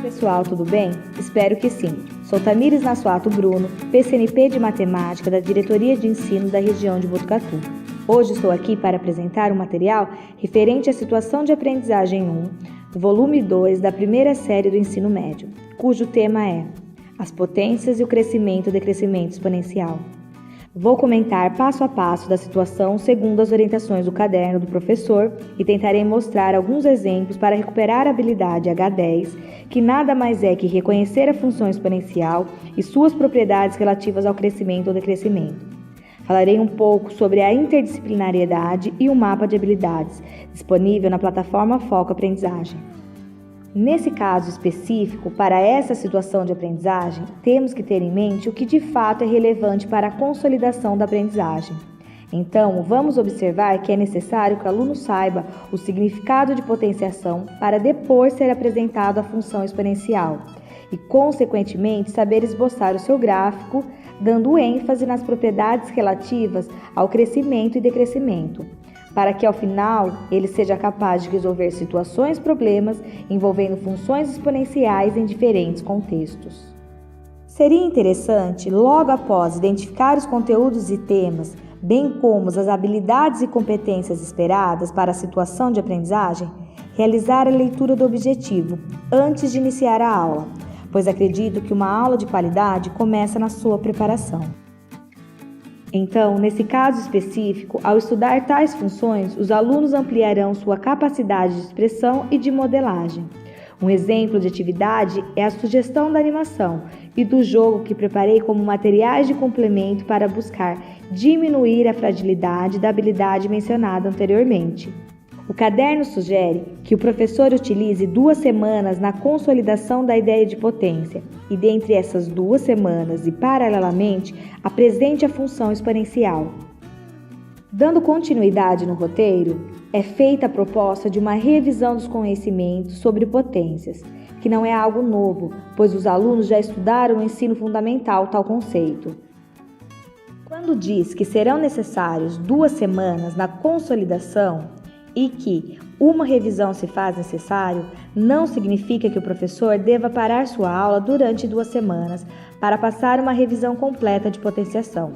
pessoal, tudo bem? Espero que sim. Sou Tamires Nassuato Bruno, PCNP de Matemática da Diretoria de Ensino da região de Botucatu. Hoje estou aqui para apresentar um material referente à situação de aprendizagem 1, do volume 2 da primeira série do ensino médio, cujo tema é As potências e o crescimento e decrescimento exponencial. Vou comentar passo a passo da situação segundo as orientações do caderno do professor e tentarei mostrar alguns exemplos para recuperar a habilidade H10, que nada mais é que reconhecer a função exponencial e suas propriedades relativas ao crescimento ou decrescimento. Falarei um pouco sobre a interdisciplinariedade e o mapa de habilidades, disponível na plataforma Foco Aprendizagem. Nesse caso específico, para essa situação de aprendizagem, temos que ter em mente o que de fato é relevante para a consolidação da aprendizagem. Então, vamos observar que é necessário que o aluno saiba o significado de potenciação para depois ser apresentado a função exponencial e, consequentemente, saber esboçar o seu gráfico, dando ênfase nas propriedades relativas ao crescimento e decrescimento, para que ao final ele seja capaz de resolver situações e problemas envolvendo funções exponenciais em diferentes contextos. Seria interessante, logo após identificar os conteúdos e temas, bem como as habilidades e competências esperadas para a situação de aprendizagem, realizar a leitura do objetivo antes de iniciar a aula, pois acredito que uma aula de qualidade começa na sua preparação. Então, nesse caso específico, ao estudar tais funções, os alunos ampliarão sua capacidade de expressão e de modelagem. Um exemplo de atividade é a sugestão da animação e do jogo que preparei como materiais de complemento para buscar diminuir a fragilidade da habilidade mencionada anteriormente. O caderno sugere que o professor utilize 2 semanas na consolidação da ideia de potência e, dentre essas 2 semanas e paralelamente, apresente a função exponencial. Dando continuidade no roteiro, é feita a proposta de uma revisão dos conhecimentos sobre potências, que não é algo novo, pois os alunos já estudaram no ensino fundamental tal conceito. Quando diz que serão necessários 2 semanas na consolidação, e que uma revisão se faz necessário, não significa que o professor deva parar sua aula durante 2 semanas para passar uma revisão completa de potenciação.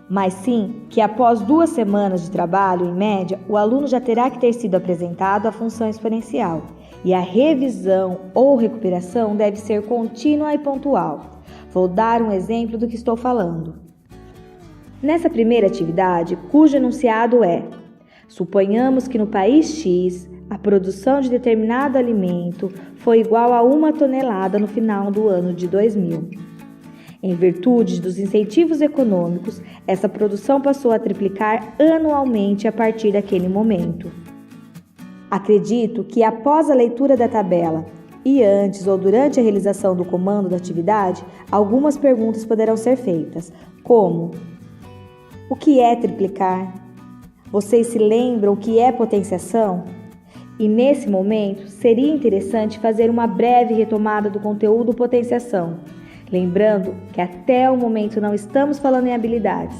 Mas sim que após 2 semanas de trabalho, em média, o aluno já terá que ter sido apresentado a função exponencial e a revisão ou recuperação deve ser contínua e pontual. Vou dar um exemplo do que estou falando. Nessa primeira atividade, cujo enunciado é: suponhamos que no país X, a produção de determinado alimento foi igual a 1 tonelada no final do ano de 2000. Em virtude dos incentivos econômicos, essa produção passou a triplicar anualmente a partir daquele momento. Acredito que após a leitura da tabela e antes ou durante a realização do comando da atividade, algumas perguntas poderão ser feitas, como: o que é triplicar? Vocês se lembram o que é potenciação? E nesse momento, seria interessante fazer uma breve retomada do conteúdo potenciação, lembrando que até o momento não estamos falando em habilidades.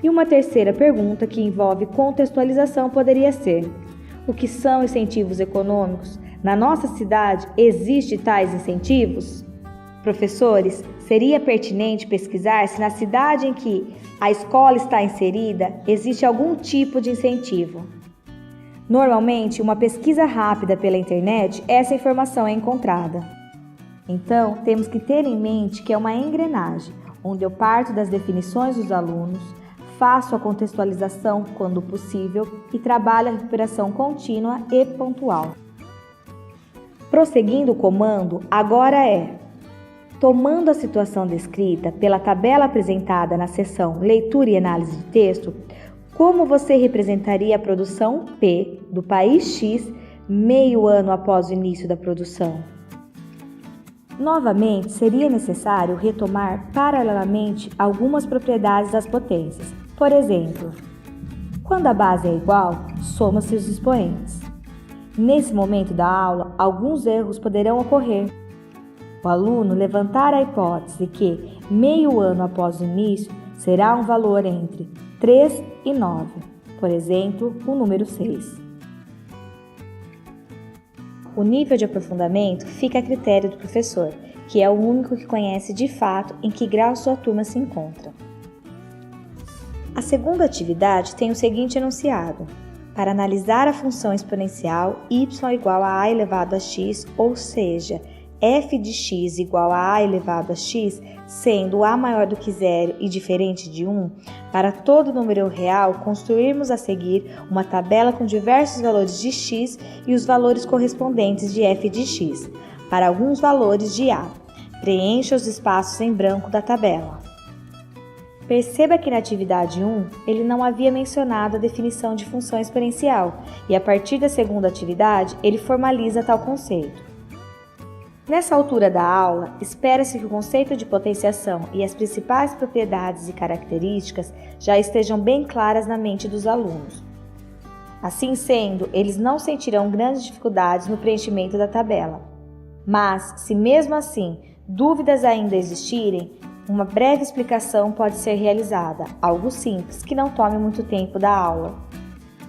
E uma terceira pergunta que envolve contextualização poderia ser: o que são incentivos econômicos? Na nossa cidade, existem tais incentivos? Professores, seria pertinente pesquisar se na cidade em que a escola está inserida existe algum tipo de incentivo. Normalmente, uma pesquisa rápida pela internet, essa informação é encontrada. Então, temos que ter em mente que é uma engrenagem, onde eu parto das definições dos alunos, faço a contextualização quando possível e trabalho a recuperação contínua e pontual. Prosseguindo o comando, agora é: tomando a situação descrita pela tabela apresentada na seção Leitura e Análise de Texto, como você representaria a produção P do país X meio ano após o início da produção? Novamente, seria necessário retomar paralelamente algumas propriedades das potências. Por exemplo, quando a base é igual, soma-se os expoentes. Nesse momento da aula, alguns erros poderão ocorrer. O aluno levantar a hipótese que, meio ano após o início, será um valor entre 3 e 9, por exemplo, o número 6. O nível de aprofundamento fica a critério do professor, que é o único que conhece de fato em que grau sua turma se encontra. A segunda atividade tem o seguinte enunciado: para analisar a função exponencial y igual a a elevado a x, ou seja, f de x igual a a elevado a x, sendo a maior do que 0 e diferente de 1, para todo número real, construirmos a seguir uma tabela com diversos valores de x e os valores correspondentes de f de x, para alguns valores de a. Preencha os espaços em branco da tabela. Perceba que na atividade 1, ele não havia mencionado a definição de função exponencial, e a partir da segunda atividade, ele formaliza tal conceito. Nessa altura da aula, espera-se que o conceito de potenciação e as principais propriedades e características já estejam bem claras na mente dos alunos. Assim sendo, eles não sentirão grandes dificuldades no preenchimento da tabela. Mas, se mesmo assim dúvidas ainda existirem, uma breve explicação pode ser realizada, algo simples, que não tome muito tempo da aula.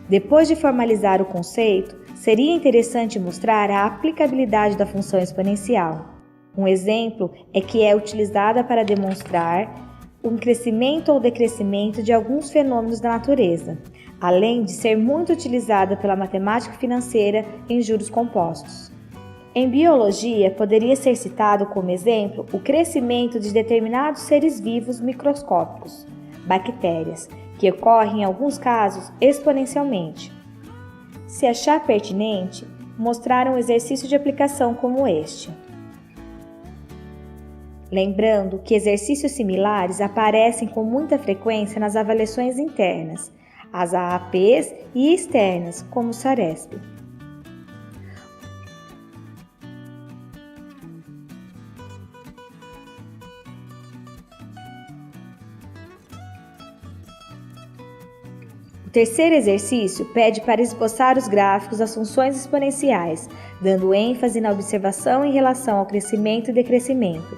Depois de formalizar o conceito, seria interessante mostrar a aplicabilidade da função exponencial. Um exemplo é que é utilizada para demonstrar um crescimento ou decrescimento de alguns fenômenos da natureza, além de ser muito utilizada pela matemática financeira em juros compostos. Em biologia, poderia ser citado como exemplo o crescimento de determinados seres vivos microscópicos, bactérias, que ocorre em alguns casos exponencialmente. Se achar pertinente, mostrar um exercício de aplicação como este. Lembrando que exercícios similares aparecem com muita frequência nas avaliações internas, as AAPs e externas, como o SARESP. O terceiro exercício pede para esboçar os gráficos das funções exponenciais, dando ênfase na observação em relação ao crescimento e decrescimento,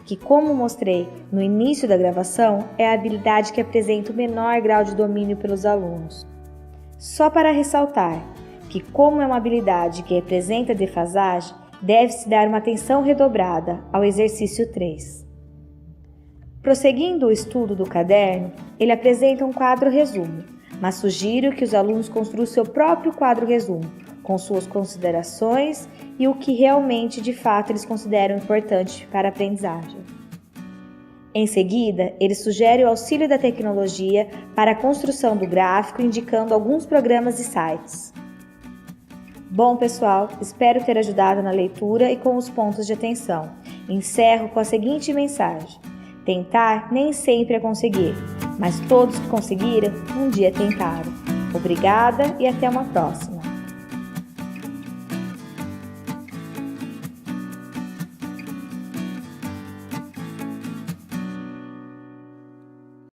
que, como mostrei no início da gravação, é a habilidade que apresenta o menor grau de domínio pelos alunos. Só para ressaltar que, como é uma habilidade que representa defasagem, deve-se dar uma atenção redobrada ao exercício 3. Prosseguindo o estudo do caderno, ele apresenta um quadro resumo, mas sugiro que os alunos construam seu próprio quadro resumo, com suas considerações e o que realmente, de fato, eles consideram importante para a aprendizagem. Em seguida, ele sugere o auxílio da tecnologia para a construção do gráfico, indicando alguns programas e sites. Bom, pessoal, espero ter ajudado na leitura e com os pontos de atenção. Encerro com a seguinte mensagem: tentar nem sempre é conseguir, mas todos que conseguiram, um dia tentaram. Obrigada e até uma próxima!